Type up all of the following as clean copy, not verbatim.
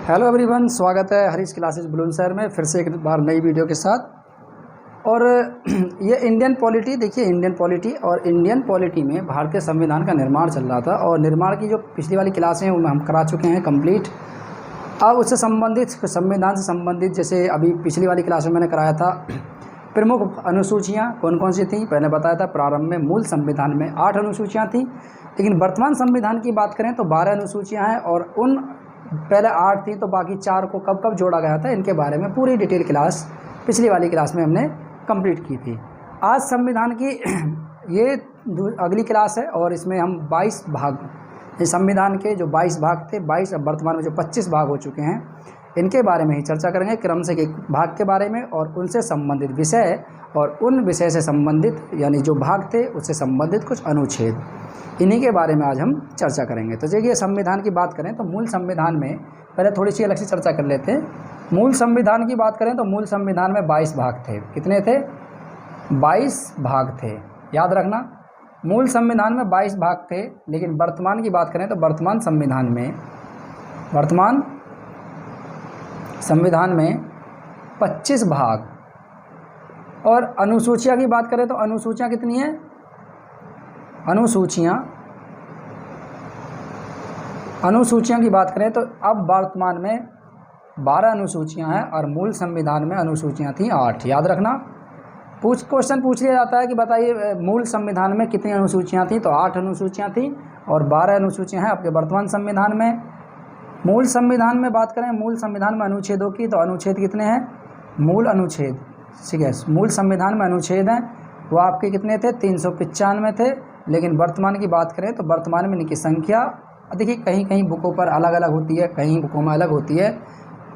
Hello everyone, स्वागत है Harish classes Bulandshahr में फिर से एक बार नई वीडियो के साथ। और ये इंडियन पॉलिटी, देखिए इंडियन पॉलिटी और इंडियन पॉलिटी में भारतीय संविधान का निर्माण चल रहा था और निर्माण की जो पिछली वाली क्लासें हैं वो हम करा चुके हैं कंप्लीट। अब उससे संबंधित संविधान से संबंधित जैसे अभी पिछली वाली क्लास में मैंने कराया था प्रमुख अनुसूचियाँ कौन कौन सी थी, मैंने बताया था प्रारंभ में मूल संविधान में 8 अनुसूचियाँ थीं, लेकिन वर्तमान संविधान की बात करें तो 12 अनुसूचियाँ हैं और उन पहले 8 थी तो बाकी 4 को कब कब जोड़ा गया था इनके बारे में पूरी डिटेल क्लास पिछली वाली क्लास में हमने कंप्लीट की थी। आज संविधान की ये अगली क्लास है और इसमें हम 22 भाग, ये संविधान के जो 22 भाग थे 22, अब वर्तमान में जो 25 भाग हो चुके हैं इनके बारे में ही चर्चा करेंगे, क्रम से एक भाग के बारे में और उनसे संबंधित विषय और उन विषय से संबंधित यानी जो भाग थे उससे संबंधित कुछ अनुच्छेद, इन्हीं के बारे में आज हम चर्चा करेंगे। तो देखिए संविधान की बात करें तो मूल संविधान में पहले थोड़ी सी अलग से चर्चा कर लेते हैं। मूल संविधान की बात करें तो मूल संविधान में 22 भाग थे। कितने थे? 22 भाग थे, याद रखना। मूल संविधान में 22 भाग थे, लेकिन वर्तमान की बात करें तो वर्तमान संविधान में 25 भाग। और अनुसूचियाँ की बात करें तो अनुसूचियाँ कितनी हैं? अनुसूचियाँ की बात करें तो अब वर्तमान में 12 अनुसूचियाँ हैं और मूल संविधान में अनुसूचियाँ थी 8, याद रखना। क्वेश्चन पूछ लिया जाता है कि बताइए मूल संविधान में कितनी अनुसूचियाँ थी, तो 8 अनुसूचियाँ थी और 12 अनुसूचियाँ हैं आपके वर्तमान संविधान में। मूल संविधान में बात करें, मूल संविधान में अनुच्छेदों की, तो अनुच्छेद कितने हैं? मूल अनुच्छेद, ठीक है, मूल संविधान में अनुच्छेद हैं वो आपके कितने थे? 395 थे। लेकिन वर्तमान की बात करें तो वर्तमान में इनकी संख्या देखिए कहीं कहीं बुकों पर अलग अलग होती है, कहीं बुकों में अलग होती है,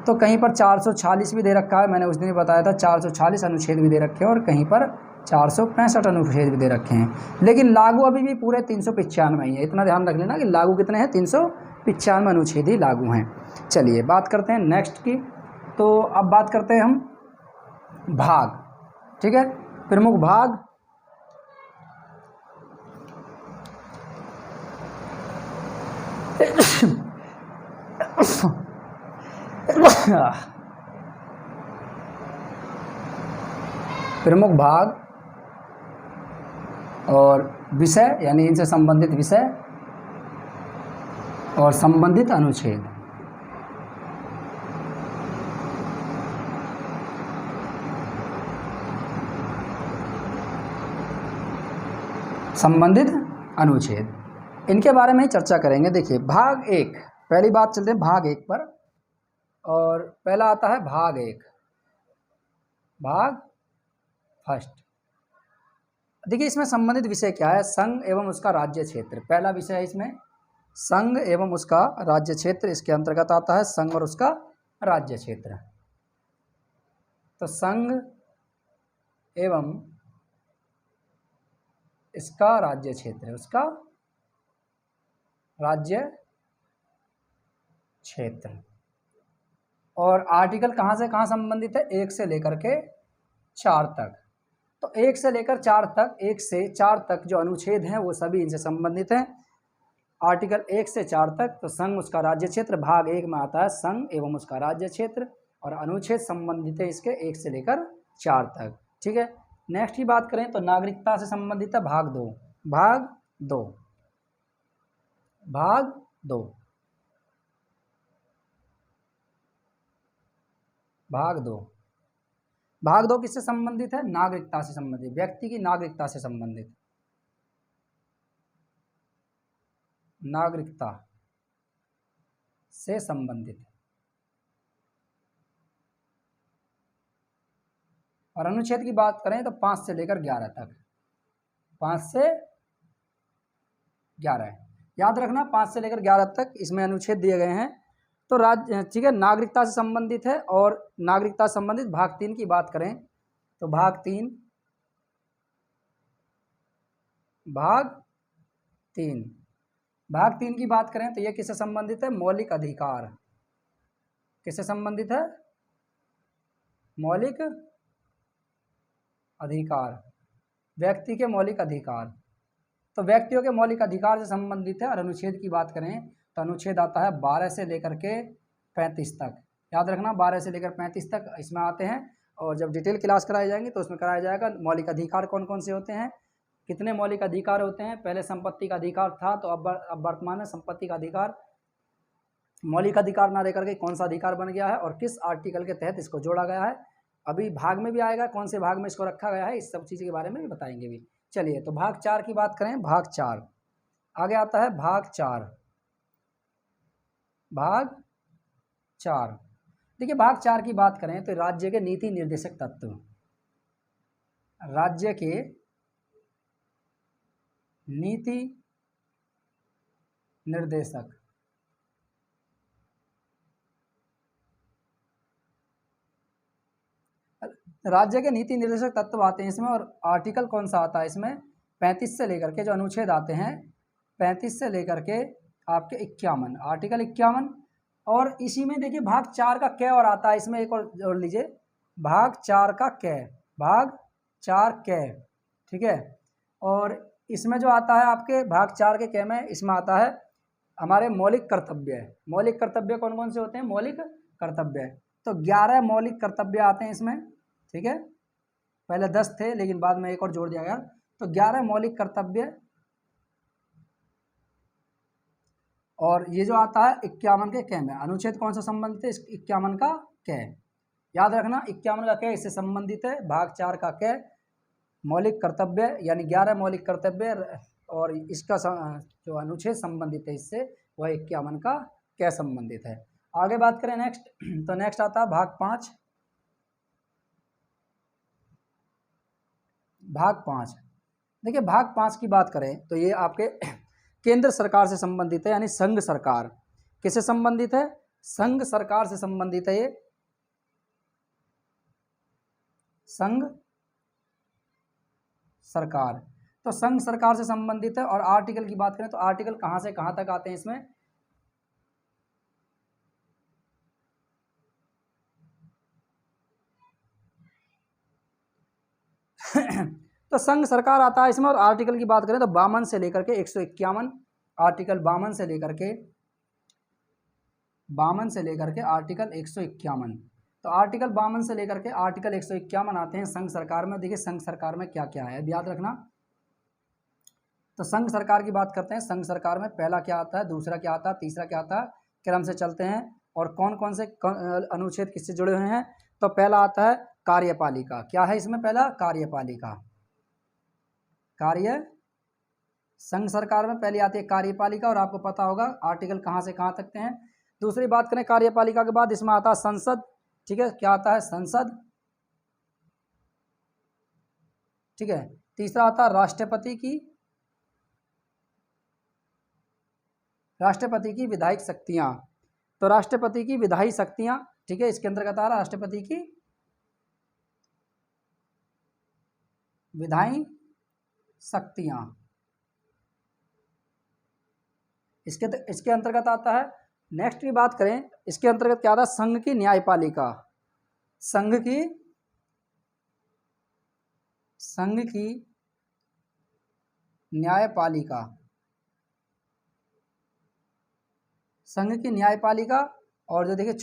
तो कहीं पर 446 भी दे रखा है, मैंने उस दिन बताया था 440 अनुच्छेद भी दे रखे हैं और कहीं पर 465 अनुच्छेद भी दे रखे हैं, लेकिन लागू अभी भी पूरे 395 ही है। इतना ध्यान रख लेना कि लागू कितने हैं? 395 अनुच्छेद ही लागू हैं। चलिए बात करते हैं नेक्स्ट की। तो अब बात करते हैं हम भाग, ठीक है, प्रमुख भाग। प्रमुख भाग और विषय यानी इनसे संबंधित विषय और संबंधित अनुच्छेद। संबंधित अनुच्छेद, इनके बारे में चर्चा करेंगे। देखिए भाग 1, पहली बात चलते हैं भाग 1 पर, और पहला आता है भाग 1, भाग फर्स्ट। देखिए इसमें संबंधित विषय क्या है? संघ एवं उसका राज्य क्षेत्र, पहला विषय है इसमें संघ एवं उसका राज्य क्षेत्र। इसके अंतर्गत आता है संघ और उसका राज्य क्षेत्र। तो संघ एवं इसका राज्य क्षेत्र, उसका राज्य क्षेत्र। और आर्टिकल कहाँ से कहाँ संबंधित है? 1 से लेकर के 4 तक। तो 1 से लेकर 4 तक, 1 से 4 तक जो अनुच्छेद हैं वो सभी इनसे संबंधित हैं। आर्टिकल 1 से 4 तक। तो संघ उसका राज्य क्षेत्र, भाग 1 में आता है संघ एवं उसका राज्य क्षेत्र और अनुच्छेद संबंधित है इसके 1 से लेकर 4 तक, ठीक है। नेक्स्ट की बात करें तो नागरिकता से संबंधित है भाग 2, भाग 2, भाग 2, भाग 2। भाग 2 किससे संबंधित है? नागरिकता से संबंधित, व्यक्ति की नागरिकता से संबंधित, नागरिकता से संबंधित। और अनुच्छेद की बात करें तो 5 से लेकर 11 तक, 5 से 11, याद रखना 5 से लेकर 11 तक इसमें अनुच्छेद दिए गए हैं। तो राज्य, ठीक है, नागरिकता से संबंधित है। और नागरिकता से संबंधित भाग 3 की बात करें तो भाग 3, भाग 3, भाग 3 की बात करें तो यह किससे संबंधित है? मौलिक अधिकार। किससे संबंधित है? मौलिक अधिकार, व्यक्ति के मौलिक अधिकार। तो व्यक्तियों के मौलिक अधिकार से संबंधित है। और अनुच्छेद की बात करें तो अनुच्छेद आता है 12 से लेकर के 35 तक। याद रखना 12 से लेकर 35 तक इसमें आते हैं। और जब डिटेल क्लास कराई जाएंगी तो उसमें कराया जाएगा मौलिक अधिकार कौन कौन से होते हैं, कितने मौलिक अधिकार होते हैं। पहले संपत्ति का अधिकार था, तो अब वर्तमान में संपत्ति का अधिकार मौलिक अधिकार ना लेकर के कौन सा अधिकार बन गया है और किस आर्टिकल के तहत इसको जोड़ा गया है। अभी भाग में भी आएगा कौन से भाग में इसको रखा गया है, इस सब चीज़ के बारे में भी बताएंगे भी। चलिए तो भाग 4 की बात करें। भाग 4 आगे आता है। भाग 4 देखिए भाग 4 की बात करें तो राज्य के नीति निर्देशक तत्व, राज्य के नीति निर्देशक, राज्य के नीति निर्देशक तत्व आते हैं इसमें। और आर्टिकल कौन सा आता है इसमें, 35 से लेकर के जो अनुच्छेद आते हैं 35 से लेकर के आपके 51, आर्टिकल 51। और इसी में देखिए भाग 4 का कै और आता है इसमें, एक और जोड़ लीजिए, भाग 4 का कै, भाग 4 कै, ठीक है। और इसमें जो आता है आपके भाग 4 के कै में इसमें आता है हमारे मौलिक कर्तव्य। मौलिक कर्तव्य कौन कौन से होते हैं, मौलिक कर्तव्य, तो 11 मौलिक कर्तव्य आते हैं इसमें, ठीक है। पहले 10 थे लेकिन बाद में एक और जोड़ दिया गया, तो 11 मौलिक कर्तव्य। और ये जो आता है 51 के कै में, अनुच्छेद कौन सा संबंधित है, 51 का कै। याद रखना 51 का कै इससे संबंधित है, भाग 4 का कै मौलिक कर्तव्य यानी 11 मौलिक कर्तव्य, और इसका जो अनुच्छेद संबंधित है इससे वह 51 का कै संबंधित है। आगे बात करें नेक्स्ट, तो नेक्स्ट आता है भाग 5। भाग 5 देखिए भाग 5 की बात करें तो ये आपके केंद्र सरकार से संबंधित है, यानी संघ सरकार। किससे संबंधित है, संघ सरकार से संबंधित है ये, संघ सरकार। तो संघ सरकार से संबंधित है। और आर्टिकल की बात करें तो आर्टिकल कहां से कहां तक आते हैं इसमें, तो संघ सरकार आता है इसमें। और आर्टिकल की बात करें तो 52 से लेकर के 151, आर्टिकल 52 से लेकर के आर्टिकल 151। तो आर्टिकल 52 से लेकर के आर्टिकल 151 आते हैं संघ सरकार में। देखिए संघ सरकार में क्या क्या है याद रखना। तो संघ सरकार की बात करते हैं। संघ सरकार में पहला क्या आता है, दूसरा क्या आता है, तीसरा क्या आता है, क्रम से चलते हैं। और कौन कौन से अनुच्छेद किससे जुड़े हुए हैं, तो पहला आता है कार्यपालिका। क्या है इसमें, पहला कार्यपालिका, कार्य संघ सरकार में पहली आती है कार्यपालिका, और आपको पता होगा आर्टिकल कहाँ से कहाँ तक हैं। दूसरी बात करें कार्यपालिका के बाद इसमें आता है संसद, ठीक है, क्या आता है, संसद, ठीक है। तीसरा आता है राष्ट्रपति की विधायिक शक्तियां। तो राष्ट्रपति की विधायी शक्तियां, ठीक है, इसके अंतर्गत आ रहा राष्ट्रपति की विधायी शक्तियां। इसके अंतर्गत आता है। नेक्स्ट की बात करें, इसके अंतर्गत क्या आता है, संघ की न्यायपालिका, संघ की न्यायपालिका, संघ की न्यायपालिका। और जो देखिए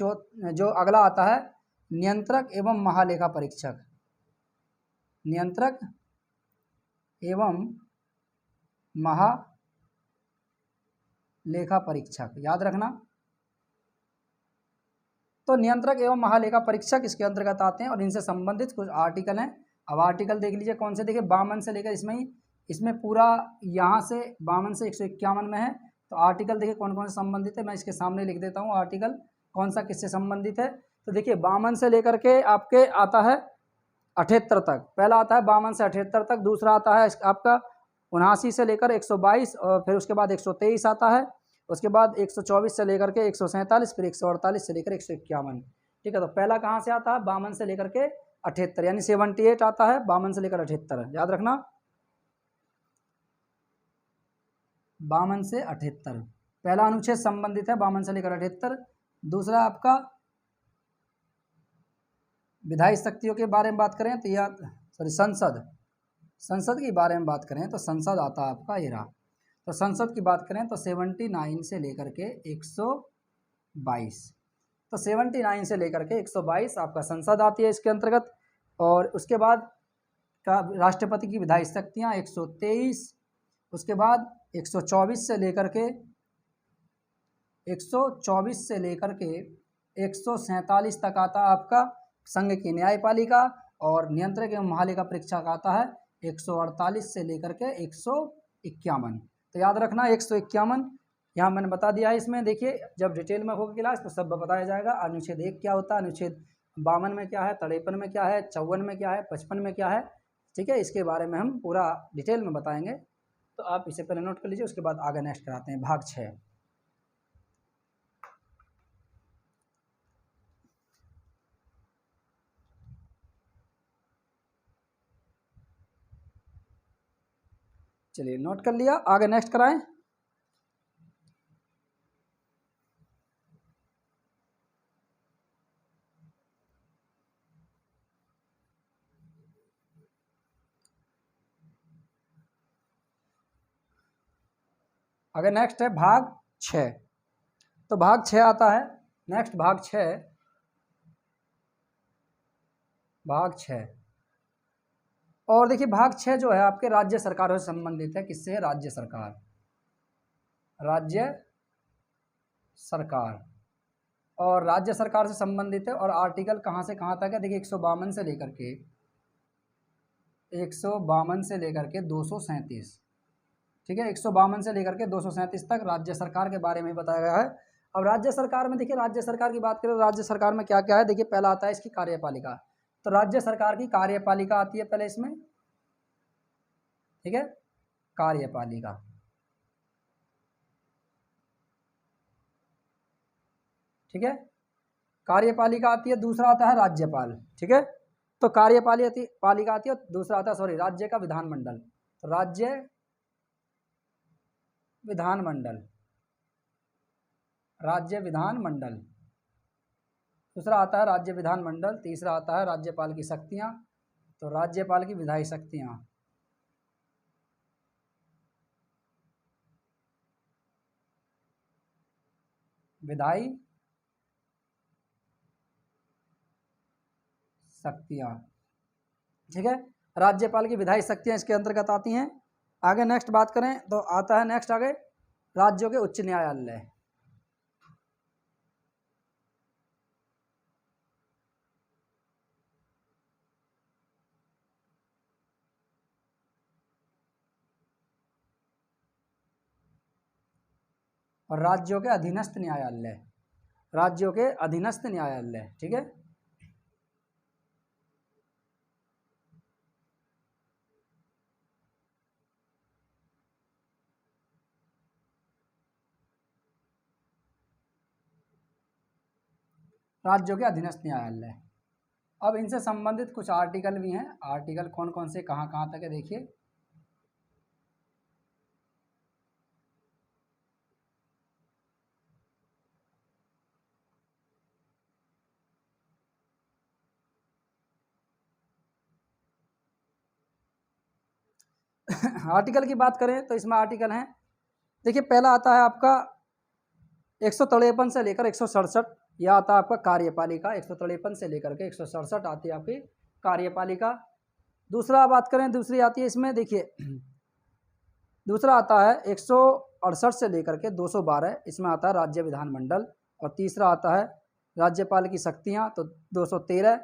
जो अगला आता है नियंत्रक एवं महालेखा परीक्षक, नियंत्रक एवं महालेखा परीक्षक, याद रखना। तो नियंत्रक एवं महालेखा परीक्षक इसके अंतर्गत आते हैं और इनसे संबंधित कुछ आर्टिकल हैं। अब आर्टिकल देख लीजिए कौन से, देखिए 52 से लेकर इसमें पूरा यहाँ से 52 से 151 में है। तो आर्टिकल देखिए कौन कौन से संबंधित है, मैं इसके सामने लिख देता हूँ आर्टिकल कौन सा किससे संबंधित है। तो देखिए 52 से लेकर के आपके आता है 78 तक, पहला आता है 52 से 78 तक, दूसरा आता है आपका 79 से लेकर 122, और फिर उसके बाद 123 आता है, उसके बाद 124 से लेकर के 147, फिर 148 से लेकर 151, ठीक है। तो पहला कहाँ से आता है, 52 से लेकर के 78, यानी 78 आता है 52 से लेकर 78, याद रखना 52 से 78 पहला अनुच्छेद संबंधित है 52 से लेकर 78। दूसरा आपका विधायी शक्तियों के बारे में बात करें तो यह संसद के बारे में बात करें तो संसद आता है आपका ये रहा। तो संसद की बात करें तो 79 से लेकर के 122। तो 79 से लेकर के 122 आपका संसद आती है इसके अंतर्गत। और उसके बाद का राष्ट्रपति की विधायी शक्तियाँ 123, उसके बाद 124 से लेकर के 147 तक आता है आपका संघ की न्यायपालिका, और नियंत्रक एवं महालेखा परीक्षक आता है 148 से लेकर के 151। तो याद रखना 151 यहाँ मैंने बता दिया है। इसमें देखिए जब डिटेल में होगा क्लास तो सब बताया जाएगा। अनुच्छेद 1 क्या होता है, अनुच्छेद 52 में क्या है, 53 में क्या है, 54 में क्या है, 55 में क्या है, ठीक है, इसके बारे में हम पूरा डिटेल में बताएंगे। तो आप इसे पहले नोट कर लीजिए, उसके बाद आगे नेक्स्ट कराते हैं भाग 6। चलिए नोट कर लिया, आगे नेक्स्ट कराएं। आगे नेक्स्ट है भाग 6। तो भाग 6 आता है नेक्स्ट, भाग 6। और देखिए भाग 6 जो है आपके राज्य सरकारों से संबंधित है। किससे है? राज्य सरकार, राज्य सरकार, और राज्य सरकार से संबंधित है। और आर्टिकल कहाँ से कहाँ तक है? देखिए 152 से लेकर के 237, ठीक है, 152 से लेकर के 237 तक राज्य सरकार के बारे में बताया गया है। अब राज्य सरकार में देखिए, राज्य सरकार की बात करें तो राज्य सरकार में क्या क्या है? देखिए पहला आता है इसकी कार्यपालिका। तो राज्य सरकार की कार्यपालिका आती है पहले इसमें, ठीक है, कार्यपालिका, ठीक है, कार्यपालिका आती है। दूसरा आता है राज्यपाल, ठीक है। तो कार्यपालिका आती है, दूसरा आता है राज्य का विधानमंडल। तो राज्य विधानमंडल, राज्य विधानमंडल, दूसरा आता है राज्य विधानमंडल। तीसरा आता है राज्यपाल की शक्तियां। तो राज्यपाल की विधायी शक्तियां, विधायी शक्तियां, ठीक है, राज्यपाल की विधायी शक्तियां इसके अंतर्गत आती हैं। आगे नेक्स्ट बात करें तो आता है नेक्स्ट आगे राज्यों के उच्च न्यायालय। और राज्यों के अधीनस्थ न्यायालय, राज्यों के अधीनस्थ न्यायालय, ठीक है। राज्यों के अधीनस्थ न्यायालय। अब इनसे संबंधित कुछ आर्टिकल भी हैं। आर्टिकल कौन कौन से कहाँ कहाँ तक है देखिए। आर्टिकल की बात करें तो इसमें आर्टिकल हैं, देखिए पहला आता है आपका 153 से लेकर 167, यह आता है आपका कार्यपालिका। 153 से लेकर के 167 आती है आपकी कार्यपालिका। दूसरा बात करें, दूसरी आती है इसमें देखिए, दूसरा आता है 168 से लेकर के 212, इसमें आता है राज्य विधानमंडल। और तीसरा आता है राज्यपाल की शक्तियाँ। तो 213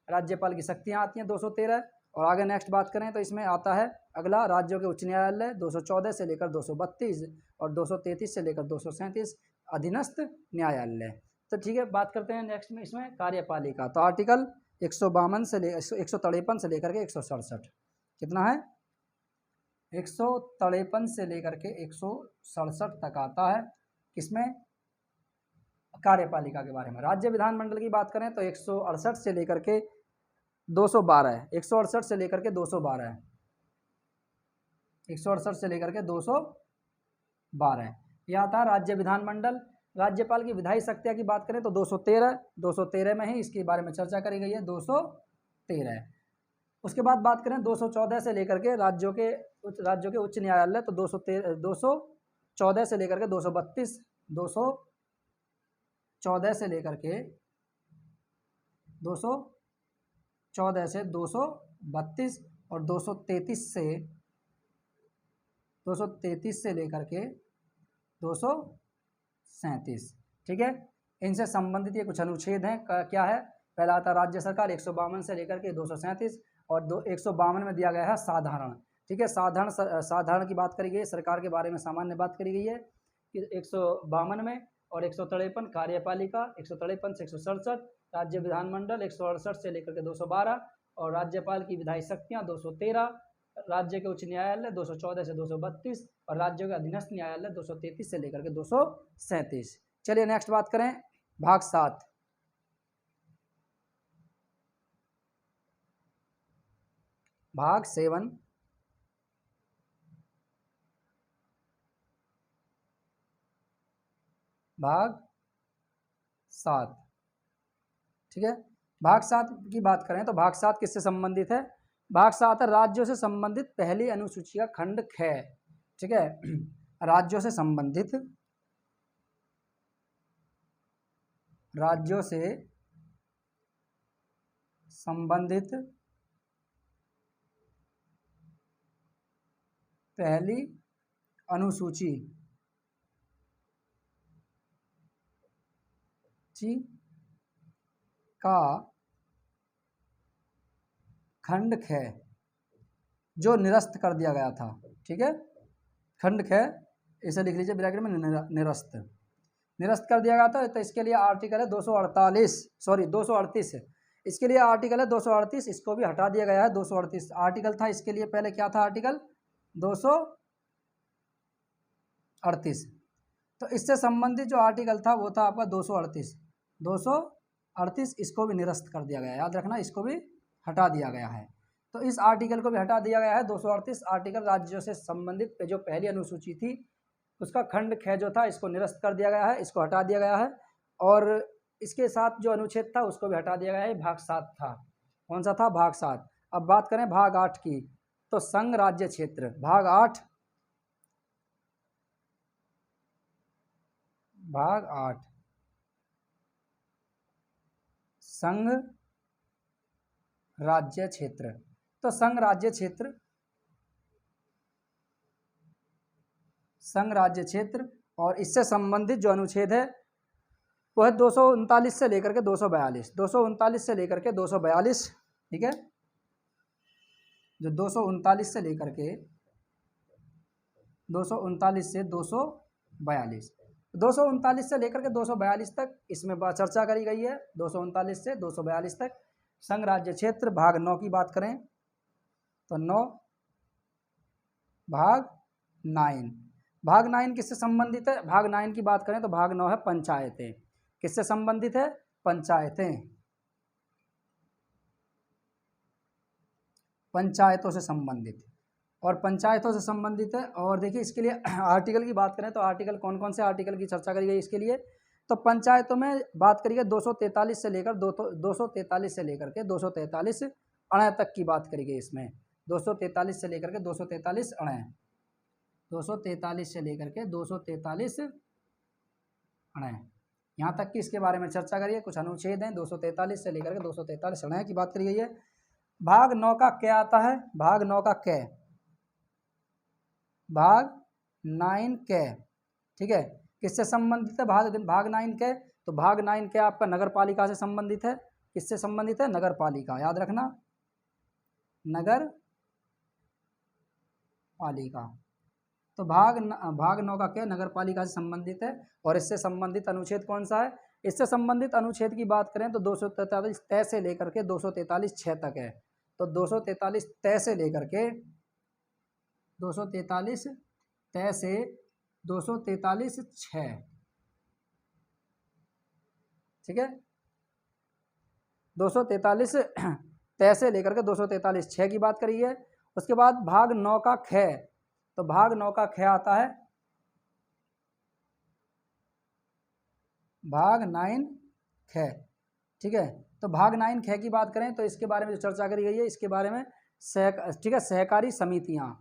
राज्यपाल की शक्तियाँ आती हैं 213। और आगे नेक्स्ट बात करें तो इसमें आता है अगला राज्यों के उच्च न्यायालय 214 से लेकर 232, और 233 से लेकर 237 अधीनस्थ न्यायालय। तो ठीक है, बात करते हैं नेक्स्ट में इसमें कार्यपालिका। तो आर्टिकल 152 से 153 से लेकर के 167, कितना है? 153 से लेकर के 167 तक आता है किसमें? कार्यपालिका के बारे में। राज्य विधानमंडल की बात करें तो 168 से लेकर के 212 है, 168 से लेकर के 212 है, 168 से लेकर के 212 यह आता है राज्य विधानमंडल। राज्यपाल की विधायी शक्तियाँ की बात करें तो 213 में ही इसके बारे में चर्चा करी गई है, 213। उसके बाद बात करें 214 से लेकर के राज्यों के उच्च न्यायालय, तो 214 से लेकर के 232, 214 से लेकर के 214 से 232 और 233 से लेकर के 237। ठीक है, इनसे संबंधित ये कुछ अनुच्छेद हैं। क्या है? पहला आता है राज्य सरकार 152 से लेकर के 237 और 152 में दिया गया है साधारण। ठीक है, साधारण की बात करी गई है, सरकार के बारे में सामान्य बात करी गई है कि 152 में, और 153 कार्यपालिका 153 से 167, राज्य विधानमंडल 168 से लेकर के 212 और राज्यपाल की विधायी शक्तियाँ 213, राज्य के उच्च न्यायालय 214 से 232 और राज्यों के अधीनस्थ न्यायालय 233 से लेकर के 237। चलिए नेक्स्ट बात करें भाग 7। भाग 7 भाग 7। ठीक है, भाग 7 की बात करें तो भाग 7 किससे संबंधित है? भाग 7 है राज्यों से संबंधित पहली अनुसूची का खंड ख। ठीक है, राज्यों से संबंधित पहली अनुसूची का खंड ख जो निरस्त कर दिया गया था। ठीक है, खंड ख इसे लिख लीजिए ब्रैकेट में, निरस्त कर दिया गया था। तो इसके लिए आर्टिकल है 238, इसके लिए आर्टिकल है 238, इसको भी हटा दिया गया है। 238 आर्टिकल था, इसके लिए पहले क्या था? आर्टिकल 238। तो इससे संबंधित जो आर्टिकल था वो था आपका 238, इसको भी निरस्त कर दिया गया है, याद रखना, इसको भी हटा दिया गया है। तो इस आर्टिकल को भी हटा दिया गया है। 238 आर्टिकल राज्यों से संबंधित जो पहली अनुसूची थी उसका खंड ख जो था इसको निरस्त कर दिया गया है, इसको हटा दिया गया है। और इसके साथ जो अनुच्छेद था उसको भी हटा दिया गया है। भाग 7 था। कौन सा था? भाग 7। अब बात करें भाग 8 की, तो संघ राज्य क्षेत्र। भाग 8 संघ राज्य क्षेत्र। तो संघ राज्य क्षेत्र और इससे संबंधित जो अनुच्छेद है वो है 239 से लेकर के 242, 239 से लेकर के 242। ठीक है, जो 239 से लेकर के 239 से 242, 239 से लेकर के 242 तक इसमें चर्चा करी गई है। 239 से 242 तक संघ राज्य क्षेत्र। भाग 9 की बात करें तो 9 भाग 9, भाग 9 किससे संबंधित है? भाग 9 की बात करें तो भाग 9 है पंचायतें। किससे संबंधित है? पंचायतों से संबंधित, और पंचायतों से संबंधित है। और देखिए इसके लिए आर्टिकल की बात करें तो आर्टिकल कौन कौन से आर्टिकल की चर्चा करी गई इसके लिए? तो पंचायतों में बात करिए 243 से लेकर 243 से लेकर के 243 अण तक की बात करी गई इसमें। 243 से लेकर के 243 अण, 243 से लेकर के 243 अण, यहाँ तक कि इसके बारे में चर्चा करिए। कुछ अनुच्छेद हैं 243 से लेकर के 243 अण की बात करी गई है। भाग 9 का क्या आता है? भाग 9 का कै, भाग 9 कै। ठीक है, किससे संबंधित है भाग 9 कै? तो भाग 9 कै आपका नगर पालिका से संबंधित है। किससे संबंधित है? नगर पालिका, याद रखना, नगर पालिका। तो भाग 9 का क्या? नगर पालिका से संबंधित है। और इससे संबंधित अनुच्छेद कौन सा है? इससे संबंधित अनुच्छेद की बात करें तो 243 तय से लेकर के 243 6 तक है। तो 243 तय से लेकर के 243 तय से 243 6। ठीक है, 243 तय से लेकर के 243 6 की बात करी है। उसके बाद भाग 9 का ख, तो भाग 9 का ख आता है भाग 9 ख। ठीक है, तो भाग 9 ख की बात करें तो इसके बारे में जो चर्चा करी गई है इसके बारे में ठीक है, सहकारी समितियां,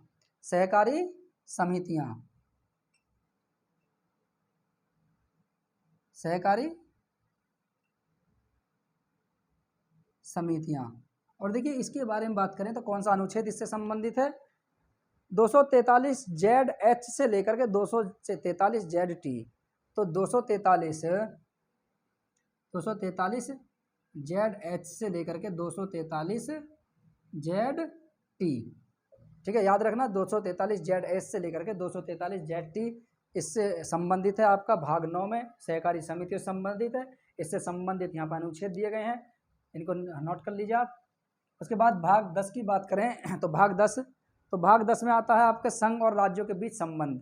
सहकारी समितियां, सहकारी समितियां। और देखिए इसके बारे में बात करें तो कौन सा अनुच्छेद इससे संबंधित है, 243 जेड एच से लेकर के 243 जेड टी। तो 243 जेड एच से लेकर के 243 जेड टी, ठीक है, याद रखना 243 जेड एच से लेकर के 243 जेड टी इससे संबंधित है। आपका भाग 9 में सहकारी समितियों से संबंधित है, इससे संबंधित यहाँ पर अनुच्छेद दिए गए हैं, इनको नोट कर लीजिए आप। उसके बाद भाग 10 की बात करें तो भाग 10 में आता है आपके संघ और राज्यों के बीच संबंध,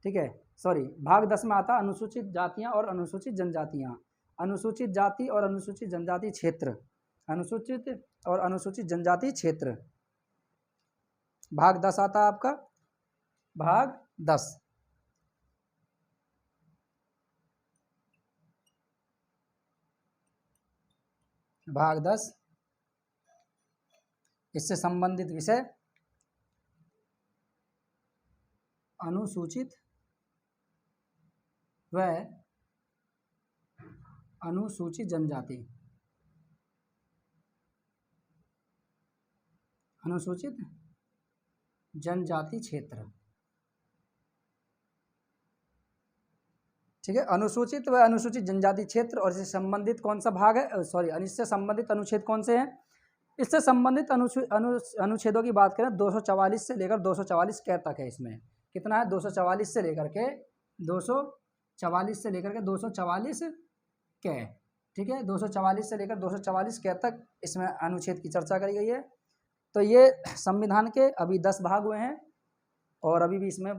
ठीक है, सॉरी, भाग 10 में आता है अनुसूचित जातियां और अनुसूचित जनजातियां, अनुसूचित जाति और अनुसूचित जनजाति क्षेत्र, अनुसूचित और अनुसूचित जनजाति क्षेत्र, भाग 10 आता है आपका, भाग 10। भाग 10 इससे संबंधित विषय अनुसूचित व अनुसूचित जनजाति, अनुसूचित जनजाति क्षेत्र, ठीक है, अनुसूचित व अनुसूचित जनजाति क्षेत्र। और इससे संबंधित कौन सा भाग है, सॉरी, इससे संबंधित अनुच्छेद कौन से हैं, इससे संबंधित अनुच्छेदों की बात करें 244 से लेकर 244 कै तक है। इसमें कितना है, 244 से लेकर के 244 कै, ठीक है, 244 से लेकर 244 कै तक इसमें अनुच्छेद की चर्चा करी गई है। तो ये संविधान के अभी 10 भाग हुए हैं और अभी भी इसमें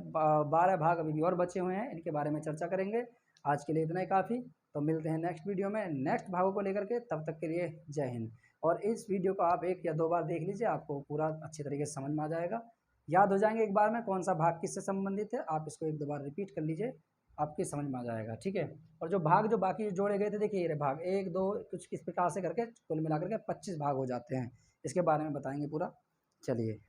12 भाग अभी भी और बचे हुए हैं, इनके बारे में चर्चा करेंगे। आज के लिए इतना ही काफ़ी, तो मिलते हैं नेक्स्ट वीडियो में नेक्स्ट भागों को लेकर के, तब तक के लिए जय हिंद। और इस वीडियो को आप 1 या 2 बार देख लीजिए, आपको पूरा अच्छी तरीके से समझ में आ जाएगा, याद हो जाएंगे एक बार में कौन सा भाग किससे संबंधित है। आप इसको 1-2 बार रिपीट कर लीजिए, आपकी समझ में आ जाएगा, ठीक है। और जो भाग जो बाकी जोड़े गए थे, देखिए ये भाग 1, 2 कुछ किस प्रकार से करके कुल मिलाकर के 25 भाग हो जाते हैं, इसके बारे में बताएंगे पूरा। चलिए।